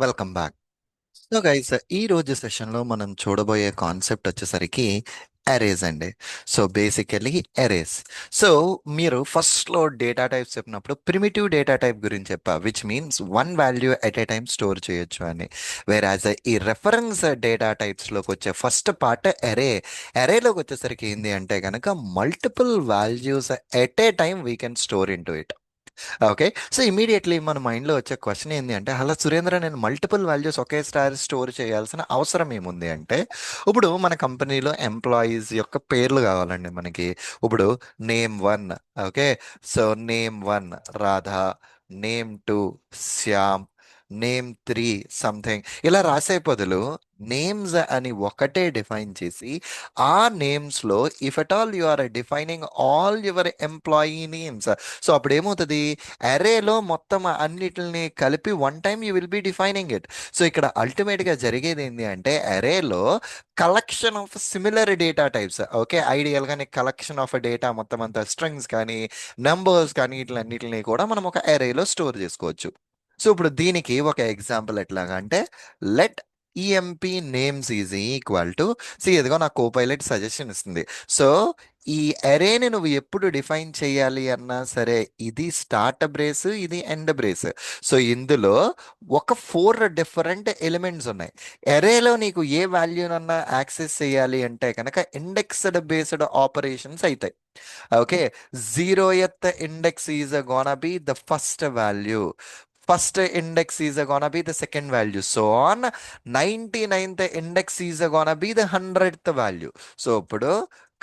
Welcome back. So guys, ఈ రోజు సెషన్లో మనం చూడబోయే కాన్సెప్ట్ వచ్చేసరికి అరేస్ అండి. So basically arrays. సో మీరు ఫస్ట్లో డేటా టైప్స్ చెప్పినప్పుడు ప్రిమిటివ్ డేటా టైప్ గురించి చెప్పా, which means one value at a time store చేయొచ్చు అని. వేరాజ్ ఈ రెఫరెన్స్ డేటా టైప్స్లోకి వచ్చే ఫస్ట్ పార్ట్ అరే. అరేలోకి వచ్చేసరికి ఏంటి అంటే కనుక multiple values at a time we can store in to it. Okay. So immediately మన మైండ్లో వచ్చే క్వశ్చన్ ఏంటి అంటే, అలా సురేంద్ర, నేను మల్టిపుల్ వాల్యూస్ ఒకేసారి స్టోర్ చేయాల్సిన అవసరం ఏముంది అంటే, ఇప్పుడు మన కంపెనీలో ఎంప్లాయీస్ యొక్క పేర్లు కావాలండి మనకి. ఇప్పుడు name one. Okay. So name one Radha, name two Shyam, name three something, ఇలా రాసే బదులు నేమ్స్ అని ఒకటే డిఫైన్ చేసి ఆ నేమ్స్లో if at all you are defining all your employee names, so అప్పుడు ఏమవుతుంది, అరేలో మొత్తం అన్నిటిని కలిపి one time you will be defining it. So ఇక్కడ అల్టిమేట్గా జరిగేది ఏంటి అంటే, అరేలో collection of similar data types. Okay. ఐడియల్గా నీకు కలెక్షన్ ఆఫ్ డేటా మొత్తం అంతా స్ట్రింగ్స్ కానీ నంబర్స్ కానీ ఇట్లన్నిటిని కూడా మనం ఒక అరేలో స్టోర్ చేసుకోవచ్చు. సో ఇప్పుడు దీనికి ఒక ఎగ్జాంపుల్ ఎట్లాగా అంటే, let EMP names is equal to, ఇదిగో నా కోపైలట్ సజెషన్ ఇస్తుంది. సో ఈ అరేని నువ్వు ఎప్పుడు డిఫైన్ చేయాలి అన్నా సరే, ఇది స్టార్ట్ బ్రేస్, ఇది ఎండ్ బ్రేస్. సో ఇందులో ఒక 4 డిఫరెంట్ ఎలిమెంట్స్ ఉన్నాయి. అరేలో నీకు ఏ వాల్యూనన్నా యాక్సెస్ చేయాలి అంటే కనుక ఇండెక్స్డ్ బేస్డ్ ఆపరేషన్స్ అవుతాయి. Okay. 0th index is gonna be the first value, first index is gonna be the second value, so on 99th index is gonna be the 100th value. So ఇప్పుడు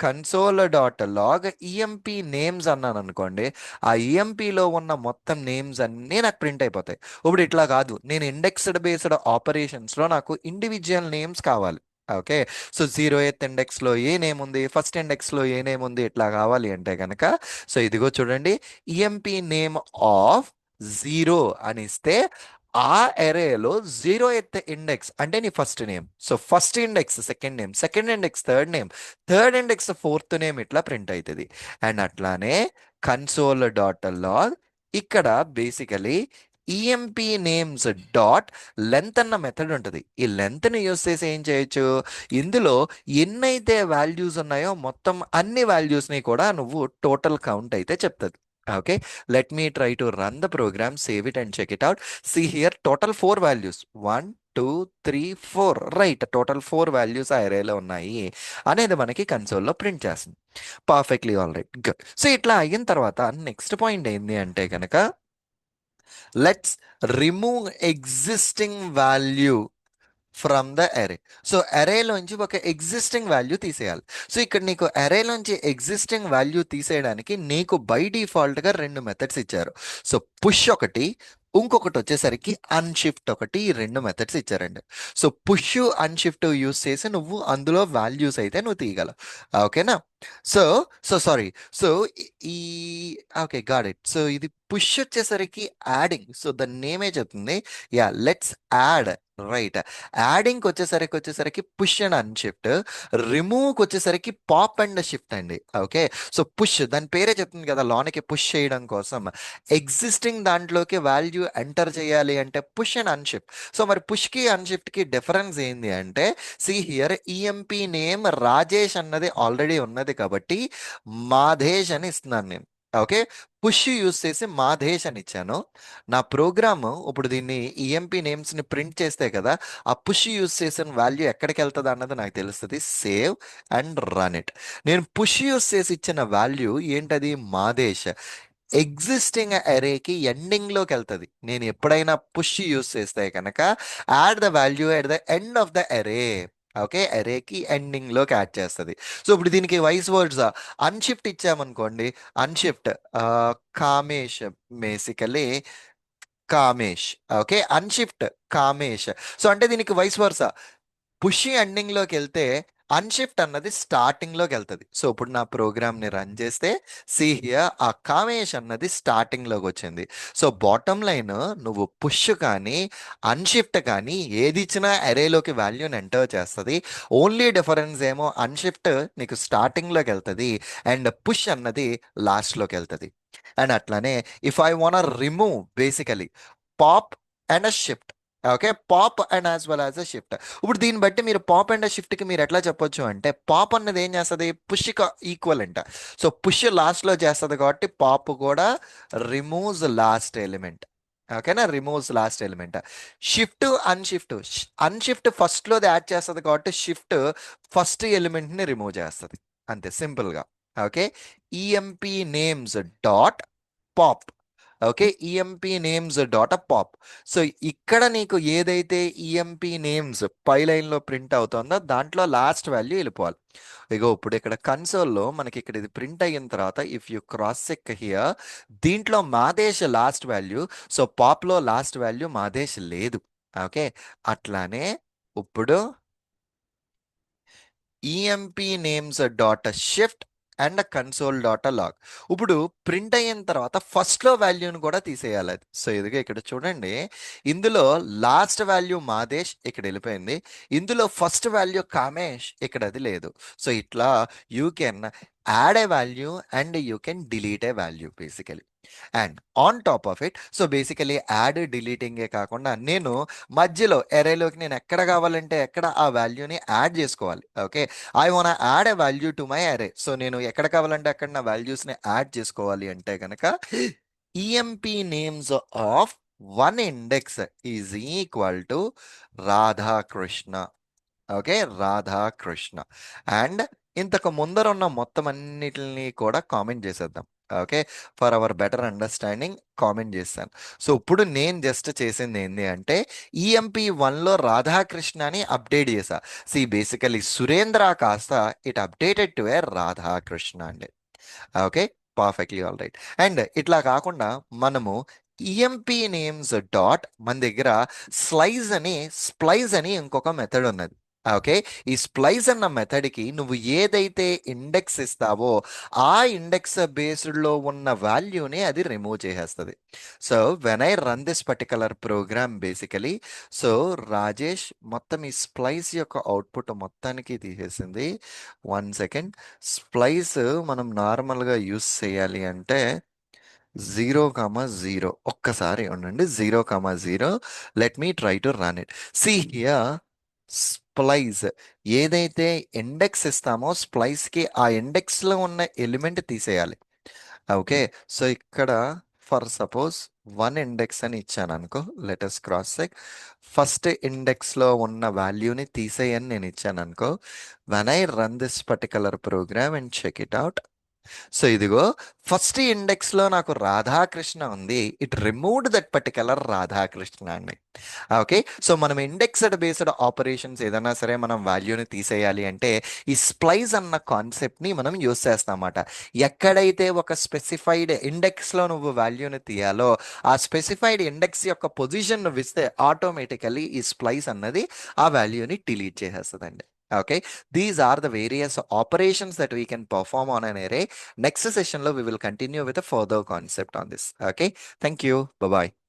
console dot log EMP names అన్నాను అనుకోండి, ఆ ఈఎంపిలో ఉన్న మొత్తం names అన్నీ నాకు print అయిపోతాయి. ఇప్పుడు ఇట్లా కాదు, నేను ఇండెక్స్డ్ బేస్డ్ ఆపరేషన్స్లో నాకు ఇండివిజువల్ నేమ్స్ కావాలి. ఓకే. సో 0th ఇండెక్స్లో ఏ నేమ్ ఉంది, ఫస్ట్ ఇండెక్స్లో ఏ నేమ్ ఉంది, ఇట్లా కావాలి అంటే కనుక, సో ఇదిగో చూడండి, ఈఎంపి నేమ్ ఆఫ్ జీరో అని ఇస్తే ఆ ఎరేలో 0th ఇండెక్స్ అంటే నీ first name, so first index second name, second index third name, third index fourth name, ఇట్లా ప్రింట్ అవుతుంది. అండ్ అట్లానే కన్సోల్ డాట్ లాగ్ ఇక్కడ basically EMP names dot length అన్న మెథడ్ ఉంటుంది. ఈ లెంత్ని యూస్ చేసి ఏం చేయొచ్చు, ఇందులో ఎన్నైతే వాల్యూస్ ఉన్నాయో మొత్తం అన్ని వాల్యూస్ని కూడా నువ్వు టోటల్ కౌంట్ అయితే చెప్తుంది. Okay. Let me try to run the program, save it and check it out. See here total 4 values, 1 2 3 4, right. Total 4 values ఆ అరేలో ఉన్నాయి అనేది మనకి కన్సోల్లో ప్రింట్ చేస్తుంది. Perfectly all right, good. So ఇట్లా అయిన తర్వాత నెక్స్ట్ పాయింట్ ఏంది అంటే కనుక, let's remove existing value from the array. So అరేలోంచి ఒక ఎగ్జిస్టింగ్ వాల్యూ తీసేయాలి. సో ఇక్కడ నీకు అరేలోంచి ఎగ్జిస్టింగ్ వాల్యూ తీసేయడానికి నీకు బై డిఫాల్ట్గా 2 మెథడ్స్ ఇచ్చారు. సో పుష్ ఒకటి, ఇంకొకటి వచ్చేసరికి అన్షిఫ్ట్ ఒకటి, ఈ 2 మెథడ్స్ ఇచ్చారండి. సో పుష్ అన్షిఫ్ట్ యూస్ చేసి నువ్వు అందులో వాల్యూస్ అయితే నువ్వు తీయగలవు. ఓకేనా. So sorry. సో ఈ ఓకే, గాడ్ ఇట్. సో ఇది పుష్ వచ్చేసరికి యాడింగ్, సో దాని నేమే చెప్తుంది. Yeah, let's add. రైట్. యాడింగ్కి వచ్చేసరికి పుష్ అండ్ అన్షిఫ్ట్, రిమూవ్కి వచ్చేసరికి పాప్ అండ్ షిఫ్ట్ అండి. ఓకే. సో పుష్ దాని పేరే చెప్తుంది కదా, లోనికి పుష్ చేయడం కోసం ఎగ్జిస్టింగ్ దాంట్లోకి వాల్యూ ఎంటర్ చేయాలి అంటే పుష్ అండ్ అన్షిఫ్ట్. సో మరి పుష్కి అన్షిఫ్ట్కి డిఫరెన్స్ ఏంది అంటే, see here EMP name Rajesh అన్నది ఆల్రెడీ ఉన్నది కాబట్టి మాధేష్ అని ఇస్తున్నాను నేను. ఓకే. పుష్ యూస్ చేసి మాధేష్ అని ఇచ్చాను. నా ప్రోగ్రామ్ ఇప్పుడు దీన్ని ఈఎంపి నేమ్స్ని ప్రింట్ చేస్తే కదా, ఆ పుష్ యూస్ చేసిన వాల్యూ ఎక్కడికి వెళ్తుంది అన్నది నాకు తెలుస్తుంది. Save and run it. నేను పుష్ యూస్ చేసి ఇచ్చిన వాల్యూ ఏంటది, మాదేశ్. ఎగ్జిస్టింగ్ అరేకి ఎండింగ్లోకి వెళ్తుంది. నేను ఎప్పుడైనా పుష్ యూస్ చేస్తే కనుక add the value at the end of the array. Okay. అరేకి ఎండింగ్లోకి యాడ్ చేస్తుంది. సో ఇప్పుడు దీనికి వైస్ వర్డ్స్ అన్షిఫ్ట్ ఇచ్చామనుకోండి, unshift Kamesh, basically Kamesh. Okay. Unshift Kamesh. So అంటే దీనికి వైస్ వర్సా, పుష్ ఎండింగ్లోకి వెళ్తే అన్షిఫ్ట్ అన్నది స్టార్టింగ్లోకి వెళ్తుంది. సో ఇప్పుడు నా ప్రోగ్రామ్ని రన్ చేస్తే సి హియర్ ఆ కామేష్ అన్నది స్టార్టింగ్లోకి వచ్చింది. సో బాటమ్ లైన్, నువ్వు పుష్ కానీ అన్షిఫ్ట్ కానీ ఏది ఇచ్చినా అరేలోకి వాల్యూని ఎంటర్ చేస్తుంది. ఓన్లీ డిఫరెన్స్ ఏమో అన్షిఫ్ట్ నీకు స్టార్టింగ్లోకి వెళ్తుంది అండ్ పుష్ అన్నది లాస్ట్లోకి వెళ్తుంది. అండ్ అట్లానే if I want remove basically pop and shift. Okay, pop and as well as a shift. ఇప్పుడు దీన్ని బట్టి మీరు పాప్ అండ్ షిఫ్ట్కి మీరు ఎట్లా చెప్పొచ్చు అంటే, పాప్ అన్నది ఏం చేస్తుంది, పుష్కి ఈక్వలెంట్. సో పుష్ లాస్ట్లో చేస్తుంది కాబట్టి పాప్ కూడా రిమూవ్స్ లాస్ట్ ఎలిమెంట్. ఓకేనా, removes last element. Shift unshift, unshift ఫస్ట్లోది యాడ్ చేస్తుంది కాబట్టి షిఫ్ట్ ఫస్ట్ ఎలిమెంట్ని రిమూవ్ చేస్తుంది. అంతే సింపుల్గా. Okay, EMP names dot pop. Okay, EMP names dot pop. So ఇక్కడ నీకు ఏదైతే ఈఎంపి నేమ్స్ పై లైన్లో ప్రింట్ అవుతుందో దాంట్లో లాస్ట్ వాల్యూ వెళ్ళిపోవాలి. ఇగో ఇప్పుడు ఇక్కడ కన్సోల్లో మనకి ఇక్కడ ఇది ప్రింట్ అయిన తర్వాత if you cross check here, దీంట్లో మాదేశ్ లాస్ట్ వాల్యూ. సో పాప్లో లాస్ట్ వాల్యూ మాదేశ్ లేదు. ఓకే, అట్లానే ఇప్పుడు EMP names dot shift and console dot log. ఇప్పుడు ప్రింట్ అయిన తర్వాత ఫస్ట్లో వాల్యూని కూడా తీసేయాలి అది. సో ఇదిగా ఇక్కడ చూడండి, ఇందులో లాస్ట్ వాల్యూ మాదేశ్ ఇక్కడ వెళ్ళిపోయింది, ఇందులో ఫస్ట్ వాల్యూ కామేష్ ఇక్కడ అది లేదు. సో ఇట్లా you can add a value and you can delete a value basically. And on top of it, so basically add డిలీటింగే కాకుండా నేను మధ్యలో ఎరేలోకి నేను ఎక్కడ కావాలంటే ఎక్కడ ఆ వాల్యూని యాడ్ చేసుకోవాలి. Okay, I want add a value to my అరే. సో నేను ఎక్కడ కావాలంటే అక్కడ నా వాల్యూస్ని యాడ్ చేసుకోవాలి అంటే కనుక EMP names of one index is equal to Radhakrishna. Okay, Radhakrishna. And ఇంతకు ముందర ఉన్న మొత్తం అన్నిటిని కూడా కామెంట్ చేసేద్దాం. Okay, for hour better understanding comment చేశాను. సో ఇప్పుడు నేను జస్ట్ చేసింది ఏంటి అంటే, ఈఎంపి వన్లో రాధాకృష్ణ అని అప్డేట్ చేశా. సి బేసికలీ సురేంద్ర కాస్త ఇట్ అప్డేటెడ్ టు ఏ రాధాకృష్ణ అండి. Okay, perfectly all right. And ఇట్లా కాకుండా మనము ఈఎంపి నేమ్స్ డాట్ మన దగ్గర స్ప్లైజ్ అని ఇంకొక మెథడ్ ఉన్నది. ఓకే, ఈ స్ప్లైజ్ అన్న మెథడ్కి నువ్వు ఏదైతే ఇండెక్స్ ఇస్తావో ఆ ఇండెక్స్ బేస్డ్లో ఉన్న వాల్యూని అది రిమూవ్ చేసేస్తుంది. So when I run this particular program basically, so Rajesh మొత్తం ఈ స్ప్లైస్ యొక్క అవుట్పుట్ మొత్తానికి తీసేసింది. 1 సెకండ్. స్ప్లైస్ మనం నార్మల్గా యూస్ చేయాలి అంటే 0,0 ఒక్కసారి ఉండండి, 0,0. Let me try to run it. See here splice, ఏదైతే ఇండెక్స్ ఇస్తామో స్ప్లైస్కి ఆ ఇండెక్స్లో ఉన్న ఎలిమెంట్ తీసేయాలి. ఓకే, సో ఇక్కడ ఫర్ సపోజ్ వన్ ఇండెక్స్ అని ఇచ్చాను అనుకో, లెటస్ క్రాస్ చెక్. ఫస్ట్ ఇండెక్స్లో ఉన్న వాల్యూని తీసేయని నేను ఇచ్చాను అనుకో, when I run this particular program and check it out. So ఇదిగో ఫస్ట్ ఇండెక్స్ లో నాకు రాధాకృష్ణ ఉంది, it removed that particular Radhakrishna అండి. ఓకే, సో మనం ఇండెక్స్డ్ బేస్డ్ ఆపరేషన్స్ ఏదైనా సరే మనం వాల్యూని తీసేయాలి అంటే ఈ స్ప్లైస్ అన్న కాన్సెప్ట్ ని మనం యూస్ చేస్తామన్నమాట. ఎక్కడైతే ఒక స్పెసిఫైడ్ ఇండెక్స్ లో నువ్వు వాల్యూని తీయాలో ఆ స్పెసిఫైడ్ ఇండెక్స్ యొక్క పొజిషన్ నువ్వు ఇస్తే ఆటోమేటికల్లీ ఈ స్ప్లైస్ అన్నది ఆ వాల్యూని delete చేసేస్తుందండి. Okay, these are the various operations that we can perform on an array. Next session lo we will continue with a further concept on this. Okay, thank you. Bye bye.